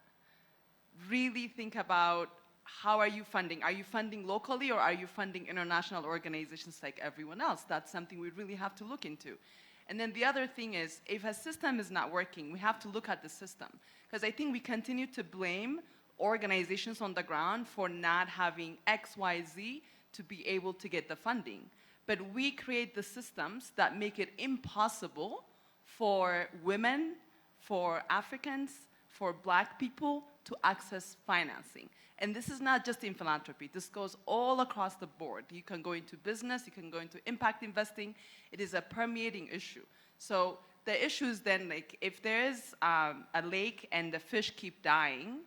Really think about, how are you funding? Are you funding locally, or are you funding international organizations like everyone else? That's something we really have to look into. And then the other thing is, if a system is not working, we have to look at the system. Because I think we continue to blame organizations on the ground for not having X, Y, Z to be able to get the funding. But we create the systems that make it impossible for women, for Africans, for Black people to access financing. And this is not just in philanthropy. This goes all across the board. You can go into business, you can go into impact investing. It is a permeating issue. So the issue is then, like, if there is a lake and the fish keep dying,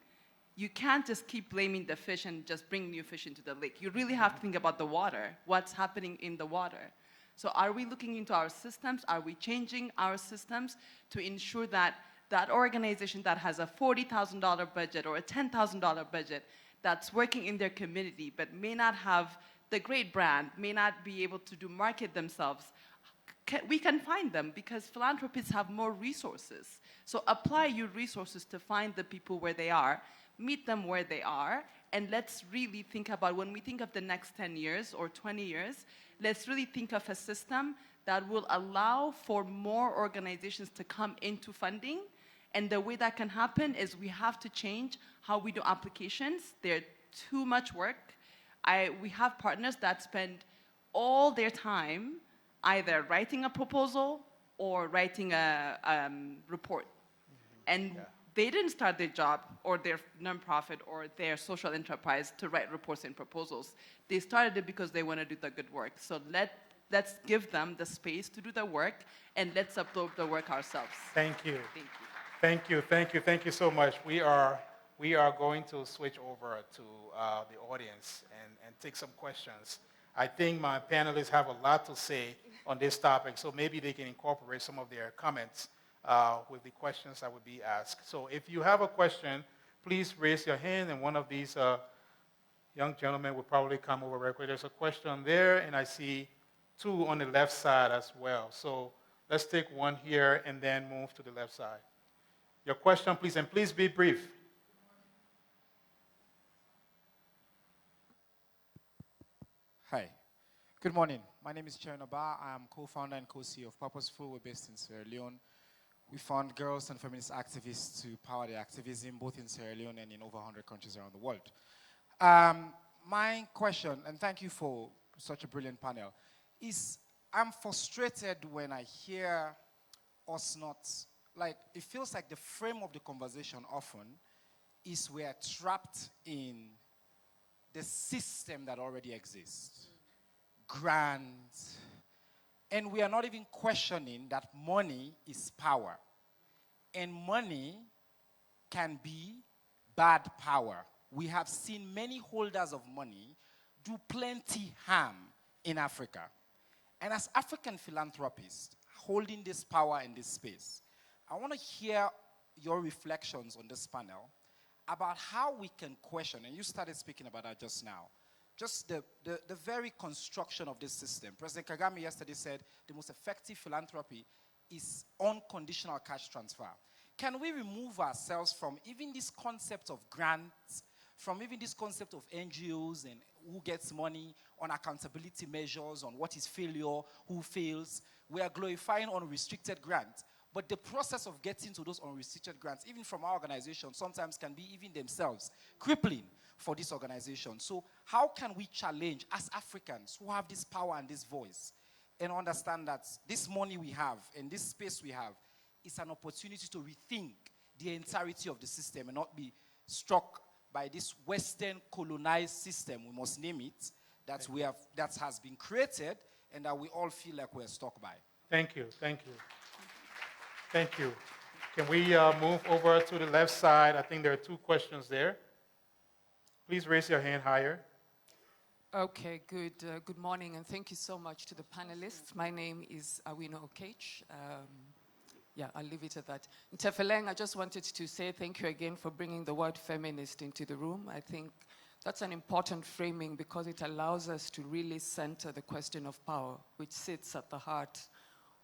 you can't just keep blaming the fish and just bring new fish into the lake. You really have to think about the water, what's happening in the water. So are we looking into our systems? Are we changing our systems to ensure that that organization that has a $40,000 budget or a $10,000 budget that's working in their community but may not have the great brand, may not be able to market themselves, we can find them, because philanthropists have more resources. So apply your resources to find the people where they are, meet them where they are, and let's really think about, when we think of the next 10 years or 20 years, let's really think of a system that will allow for more organizations to come into funding. And the way that can happen is we have to change how we do applications. They're too much work. We have partners that spend all their time either writing a proposal or writing a report. And they didn't start their job or their nonprofit or their social enterprise to write reports and proposals. They started it because they want to do the good work. So let's give them the space to do the work, and let's absorb the work ourselves. Thank you. Thank you. Thank you so much. We are going to switch over to the audience and take some questions. I think my panelists have a lot to say on this topic, so maybe they can incorporate some of their comments with the questions that would be asked. So if you have a question, please raise your hand, and one of these young gentlemen will probably come over real quick. There's a question there, and I see two on the left side as well. So let's take one here and then move to the left side. Your question, please, and please be brief. Hi. Good morning. My name is Chairman Abba. I'm co-founder and co-CEO of Purposeful. We're based in Sierra Leone. We fund girls and feminist activists to power their activism, both in Sierra Leone and in over 100 countries around the world. my question, and thank you for such a brilliant panel, is I'm frustrated when I hear us not, like, it feels like the frame of the conversation often is we're trapped in the system that already exists. Grants. And we are not even questioning that money is power. And money can be bad power. We have seen many holders of money do plenty harm in Africa. And as African philanthropists holding this power in this space, I want to hear your reflections on this panel about how we can question, and you started speaking about that just now, just the very construction of this system. President Kagame yesterday said the most effective philanthropy is unconditional cash transfer. Can we remove ourselves from even this concept of grants, from even this concept of NGOs and who gets money, on accountability measures, on what is failure, who fails? We are glorifying unrestricted grants. But the process of getting to those unrestricted grants, even from our organization, sometimes can be even themselves crippling for this organization. So how can we challenge, as Africans who have this power and this voice, and understand that this money we have and this space we have is an opportunity to rethink the entirety of the system and not be struck by this Western colonized system, we must name it, that has been created and that we all feel like we're stuck by. Thank you, thank you. Thank you. Can we move over to the left side? I think there are two questions there. Please raise your hand higher. Okay, good morning, and thank you so much to the panelists. My name is Awino Okech. Yeah, I'll leave it at that. In Tefeleng, I just wanted to say thank you again for bringing the word feminist into the room. I think that's an important framing because it allows us to really center the question of power, which sits at the heart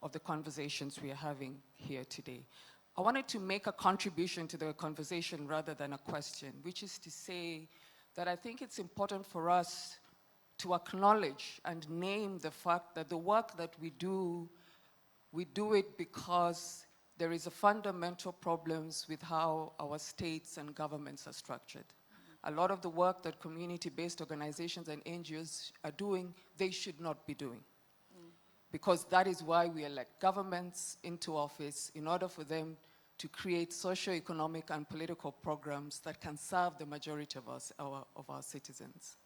of the conversations we are having here today. I wanted to make a contribution to the conversation rather than a question, which is to say that I think it's important for us to acknowledge and name the fact that the work that we do it because there is a fundamental problems with how our states and governments are structured. A lot of the work that community-based organizations and NGOs are doing, they should not be doing. Because that is why we elect governments into office, in order for them to create socio-economic and political programs that can serve the majority of our citizens.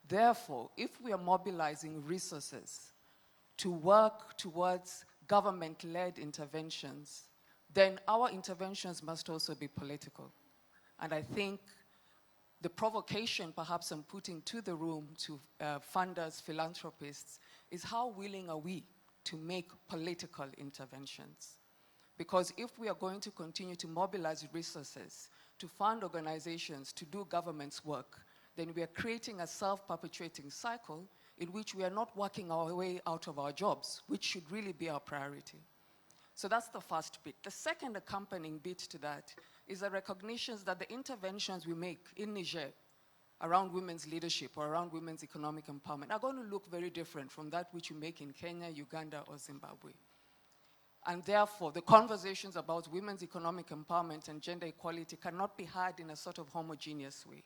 Therefore, if we are mobilizing resources to work towards government-led interventions, then our interventions must also be political. And I think the provocation perhaps I'm putting to the room to funders, philanthropists, is how willing are we to make political interventions? Because if we are going to continue to mobilize resources to fund organizations to do government's work, then we are creating a self-perpetuating cycle in which we are not working our way out of our jobs, which should really be our priority. So that's the first bit. The second accompanying bit to that is the recognition that the interventions we make in Niger around women's leadership or around women's economic empowerment are going to look very different from that which you make in Kenya, Uganda, or Zimbabwe. And therefore, the conversations about women's economic empowerment and gender equality cannot be had in a sort of homogeneous way,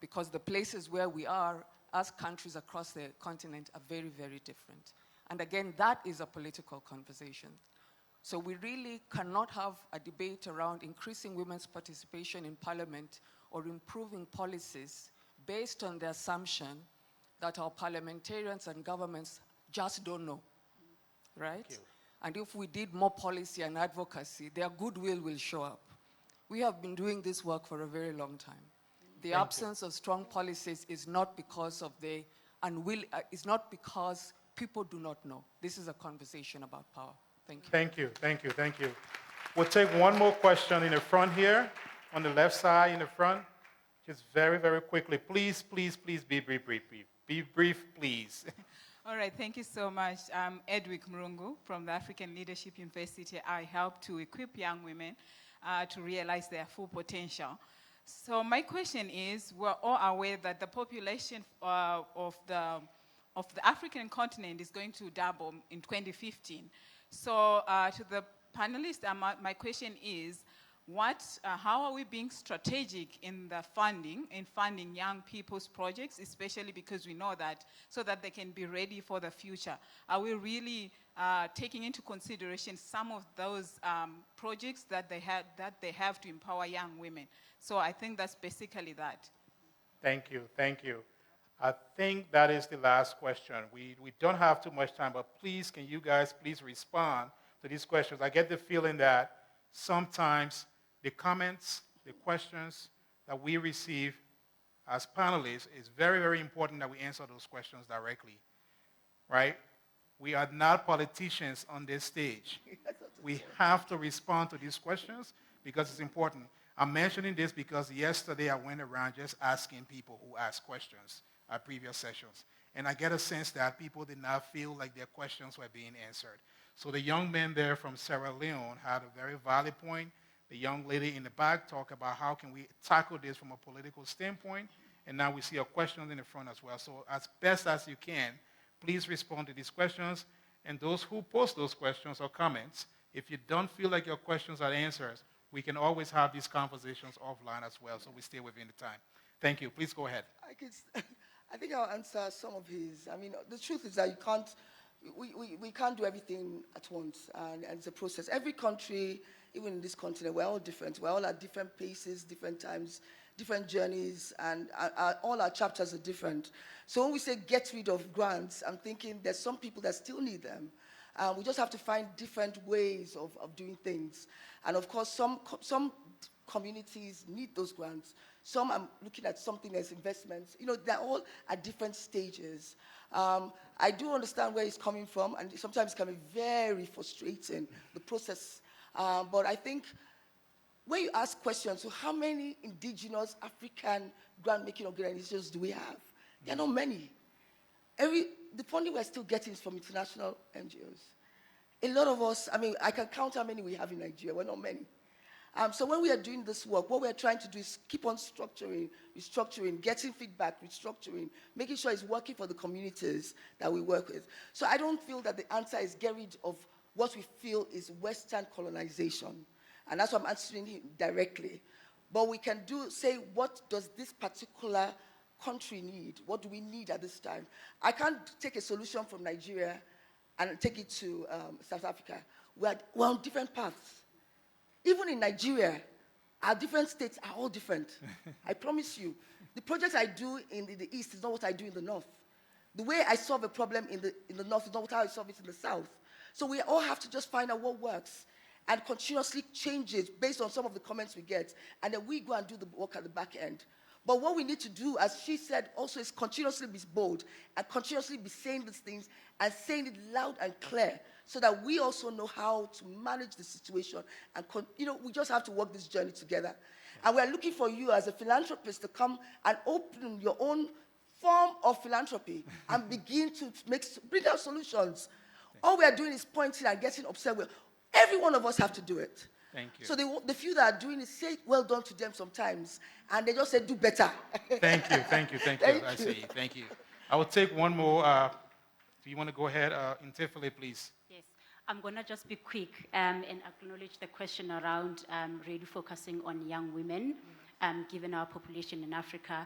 because the places where we are as countries across the continent are very, very different. And again, that is a political conversation. So we really cannot have a debate around increasing women's participation in parliament or improving policies based on the assumption that our parliamentarians and governments just don't know, right? And if we did more policy and advocacy, their goodwill will show up. We have been doing this work for a very long time. The absence of strong policies is not because of the it's not because people do not know. This is a conversation about power. Thank you. Thank you, thank you, thank you. We'll take one more question in the front here, on the left side in the front. Just very, very quickly. Please, please, please be brief, brief, brief. Be brief, please. All right, thank you so much. I'm Edwick Mrungu from the African Leadership University. I help to equip young women to realize their full potential. So my question is, we're all aware that the population of the African continent is going to double in 2015. So to the panelists, my question is, how are we being strategic in funding young people's projects, especially because we know that, so that they can be ready for the future? Are we really taking into consideration some of those projects that they have to empower young women? So I think that's basically that. Thank you, thank you. I think that is the last question. We don't have too much time, but please, can you guys please respond to these questions? I get the feeling that sometimes the comments, the questions that we receive as panelists, it's very, very important that we answer those questions directly, right? We are not politicians on this stage. We have to respond to these questions because it's important. I'm mentioning this because yesterday I went around just asking people who asked questions at previous sessions. And I get a sense that people did not feel like their questions were being answered. So the young man there from Sierra Leone had a very valid point. The young lady in the back talked about how can we tackle this from a political standpoint. And now we see a question in the front as well. So as best as you can, please respond to these questions. And those who post those questions or comments, if you don't feel like your questions are answers, we can always have these conversations offline as well, so we stay within the time. Thank you. Please go ahead. I think I'll answer some of his. I mean, the truth is that we can't do everything at once, and it's a process. Every country, even in this continent, we're all different. We're all at different paces, different times, different journeys, and all our chapters are different. So when we say get rid of grants, I'm thinking there's some people that still need them. We just have to find different ways of doing things. And of course, some communities need those grants. Some are looking at something as investments. You know, they're all at different stages. I do understand where he's coming from, and sometimes it can be very frustrating, the process. But I think when you ask questions, so how many indigenous African grant-making organizations do we have? There are not many. The funding we're still getting is from international NGOs. A lot of us, I mean, I can count how many we have in Nigeria. We're not many. So when we are doing this work, what we're trying to do is keep on restructuring, getting feedback, restructuring, making sure it's working for the communities that we work with. So I don't feel that the answer is get rid of what we feel is Western colonization. And that's why I'm answering him directly. But we can say, what does this particular country need? What do we need at this time? I can't take a solution from Nigeria and take it to South Africa. We're on different paths. Even in Nigeria, our different states are all different. I promise you. The projects I do in the East is not what I do in the North. The way I solve a problem in the North is not how I solve it in the South. So we all have to just find out what works and continuously change it based on some of the comments we get. And then we go and do the work at the back end. But what we need to do, as she said, also is continuously be bold and continuously be saying these things and saying it loud and clear so that we also know how to manage the situation. And, we just have to work this journey together. And we're looking for you as a philanthropist to come and open your own form of philanthropy and begin to bring out solutions. All we are doing is pointing and getting upset with. Every one of us have to do it. Thank you. So the few that are doing it say well done to them sometimes, and they just say do better. Thank you. I see. Thank you. I will take one more. Do you want to go ahead, Ntefele, please? Yes, I'm going to just be quick and acknowledge the question around really focusing on young women, given our population in Africa.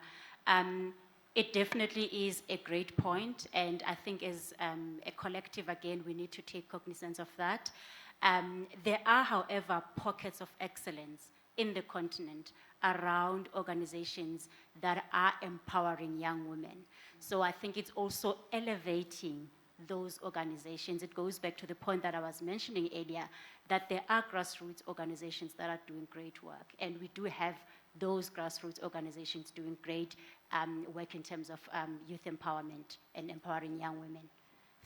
It definitely is a great point, and I think as a collective, again, we need to take cognizance of that. There are, however, pockets of excellence in the continent around organizations that are empowering young women. So I think it's also elevating those organizations. It goes back to the point that I was mentioning earlier, that there are grassroots organizations that are doing great work. And we do have those grassroots organizations doing great work in terms of youth empowerment and empowering young women.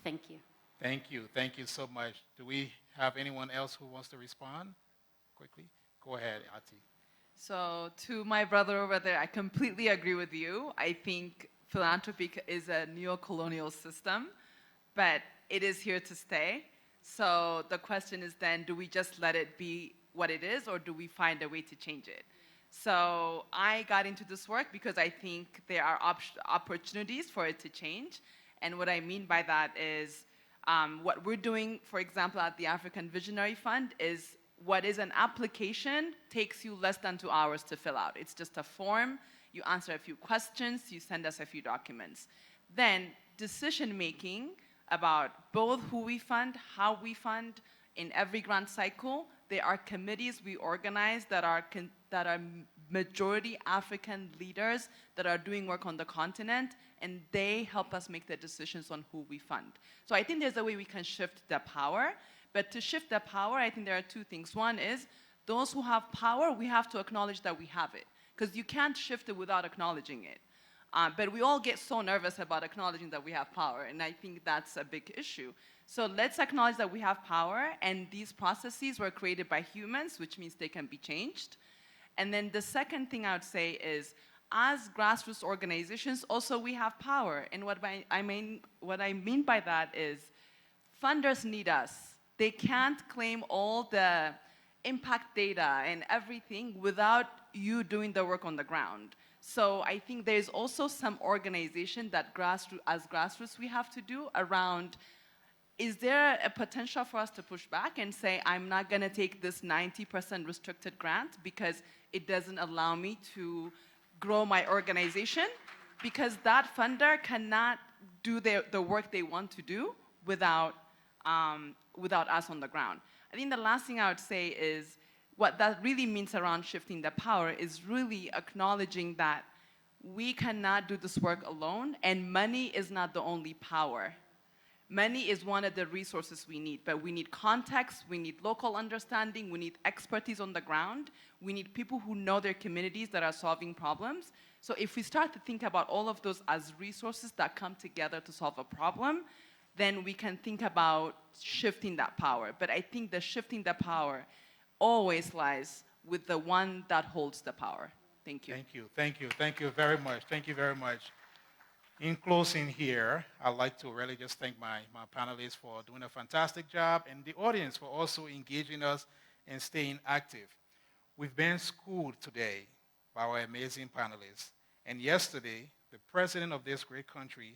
Thank you. Thank you. Thank you so much. Do we have anyone else who wants to respond quickly? Go ahead, Ati. So to my brother over there, I completely agree with you. I think philanthropy is a neo-colonial system, but it is here to stay. So the question is then, do we just let it be what it is, or do we find a way to change it? So I got into this work because I think there are opportunities for it to change. And what I mean by that is what we're doing, for example, at the African Visionary Fund is what is an application takes you less than 2 hours to fill out. It's just a form, you answer a few questions, you send us a few documents. Then decision-making about both who we fund, how we fund, in every grant cycle, there are committees we organize that are majority African leaders that are doing work on the continent, and they help us make the decisions on who we fund. So I think there's a way we can shift the power, but to shift the power, I think there are two things. One is, those who have power, we have to acknowledge that we have it, because you can't shift it without acknowledging it. But we all get so nervous about acknowledging that we have power, and I think that's a big issue. So let's acknowledge that we have power, and these processes were created by humans, which means they can be changed. And then the second thing I would say is, as grassroots organizations, also we have power. And what I mean by that is, funders need us. They can't claim all the impact data and everything without you doing the work on the ground. So I think there's also some organization that as grassroots we have to do around, is there a potential for us to push back and say, I'm not going to take this 90% restricted grant because it doesn't allow me to grow my organization? Because that funder cannot do the work they want to do without us on the ground. I think the last thing I would say is, what that really means around shifting the power is really acknowledging that we cannot do this work alone, and money is not the only power. Money is one of the resources we need, but we need context, we need local understanding, we need expertise on the ground, we need people who know their communities that are solving problems. So if we start to think about all of those as resources that come together to solve a problem, then we can think about shifting that power. But I think the shifting the power always lies with the one that holds the power. Thank you. Thank you very much. Thank you very much. In closing here, I'd like to really just thank my panelists for doing a fantastic job, and the audience for also engaging us and staying active. We've been schooled today by our amazing panelists, and yesterday, the president of this great country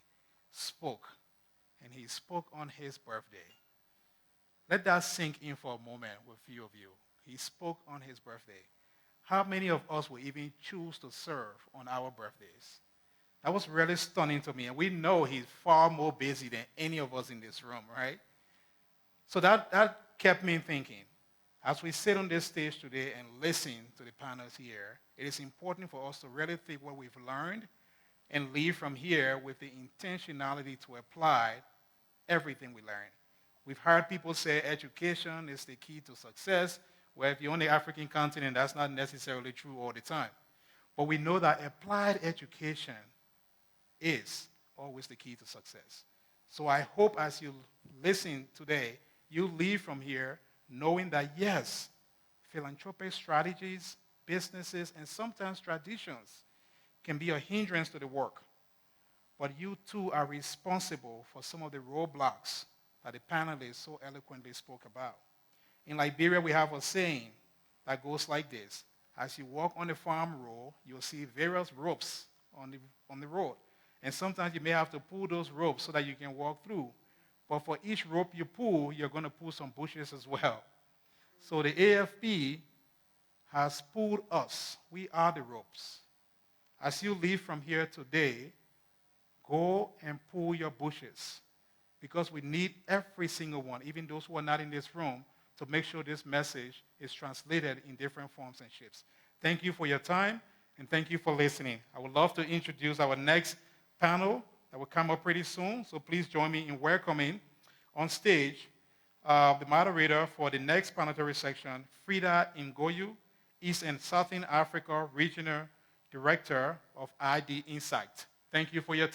spoke, and he spoke on his birthday. Let that sink in for a moment with a few of you. He spoke on his birthday. How many of us will even choose to serve on our birthdays? That was really stunning to me, and we know he's far more busy than any of us in this room, right? So that kept me thinking. As we sit on this stage today and listen to the panels here, it is important for us to really think what we've learned and leave from here with the intentionality to apply everything we learn. We've heard people say education is the key to success. Well, if you're on the African continent, that's not necessarily true all the time. But we know that applied education is always the key to success. So I hope as you listen today, you leave from here knowing that, yes, philanthropic strategies, businesses, and sometimes traditions can be a hindrance to the work. But you too are responsible for some of the roadblocks that the panelists so eloquently spoke about. In Liberia, we have a saying that goes like this. As you walk on the farm road, you'll see various ropes on the road. And sometimes you may have to pull those ropes so that you can walk through. But for each rope you pull, you're going to pull some bushes as well. So the AFP has pulled us. We are the ropes. As you leave from here today, go and pull your bushes. Because we need every single one, even those who are not in this room, to make sure this message is translated in different forms and shapes. Thank you for your time, and thank you for listening. I would love to introduce our next panel that will come up pretty soon, so please join me in welcoming on stage the moderator for the next planetary section, Frida Ngoyu, East and Southern Africa Regional Director of ID Insight. Thank you for your time.